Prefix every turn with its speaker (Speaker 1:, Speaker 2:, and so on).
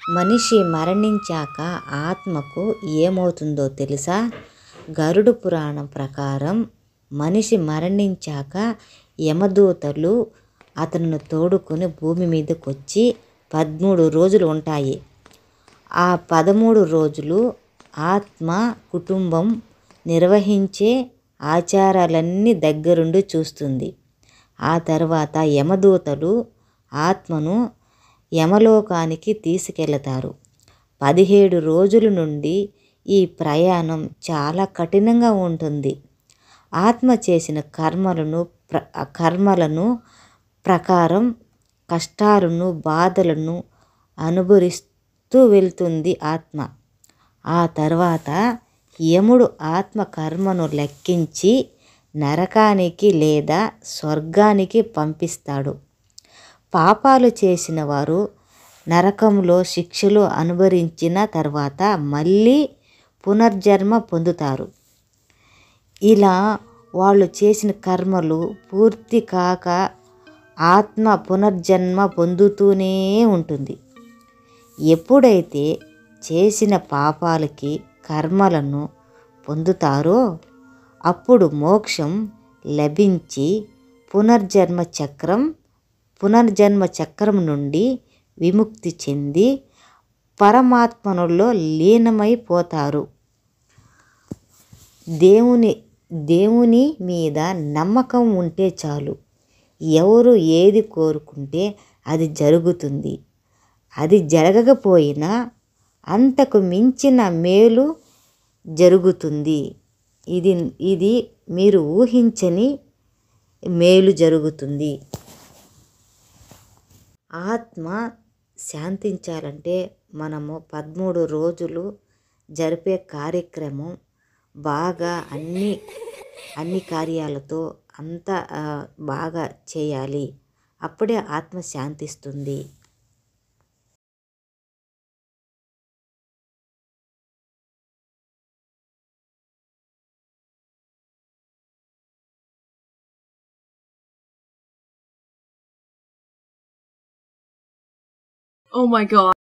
Speaker 1: మనిషి మరణించాక ఆత్మకు ఏమవుతుందో తెలుసా? గరుడ పురాణం ప్రకారం మనిషి మరణించాక యమదూతలు అతను తోడుకొని భూమి మీదకి వచ్చి 13 రోజులు ఉంటాయి. ఆ 13 రోజులు ఆత్మ కుటుంబం నిర్వహించే ఆచారాలన్నీ దగ్గరుండి చూస్తుంది. ఆ తర్వాత యమదూతలు ఆత్మను యమలోకానికి తీసుకెళతారు. 17 రోజుల నుండి ఈ ప్రయాణం చాలా కఠినంగా ఉంటుంది. ఆత్మ చేసిన కర్మలను ప్రకారం కష్టాలను బాధలను అనుభవిస్తూ వెళ్తుంది ఆత్మ. ఆ తర్వాత యముడు ఆత్మ కర్మను లెక్కించి నరకానికి లేదా స్వర్గానికి పంపిస్తాడు. పాపాలు చేసిన వారు నరకంలో శిక్షలు అనుభవించిన తర్వాత మళ్ళీ పునర్జన్మ పొందుతారు. ఇలా వాళ్ళు చేసిన కర్మలు పూర్తి కాక ఆత్మ పునర్జన్మ పొందుతూనే ఉంటుంది. ఎప్పుడైతే చేసిన పాపాలకి కర్మలను పొందుతారో అప్పుడు మోక్షం లభించి పునర్జన్మ చక్రం నుండి విముక్తి చెంది పరమాత్మలో లీనమైపోతారు. దేవుని మీద నమ్మకం ఉంటే చాలు. ఎవరు ఏది కోరుకుంటే అది జరుగుతుంది. అది జరగకపోయినా అంతకు మించిన మేలు జరుగుతుంది. ఇది మీరు ఊహించని మేలు జరుగుతుంది. ఆత్మ శాంతించాలంటే మనము 13 రోజులు జరిపే కార్యక్రమం బాగా అన్ని కార్యాలతో అంతా బాగా చేయాలి. అప్పుడే ఆత్మ శాంతిస్తుంది.
Speaker 2: Oh my god.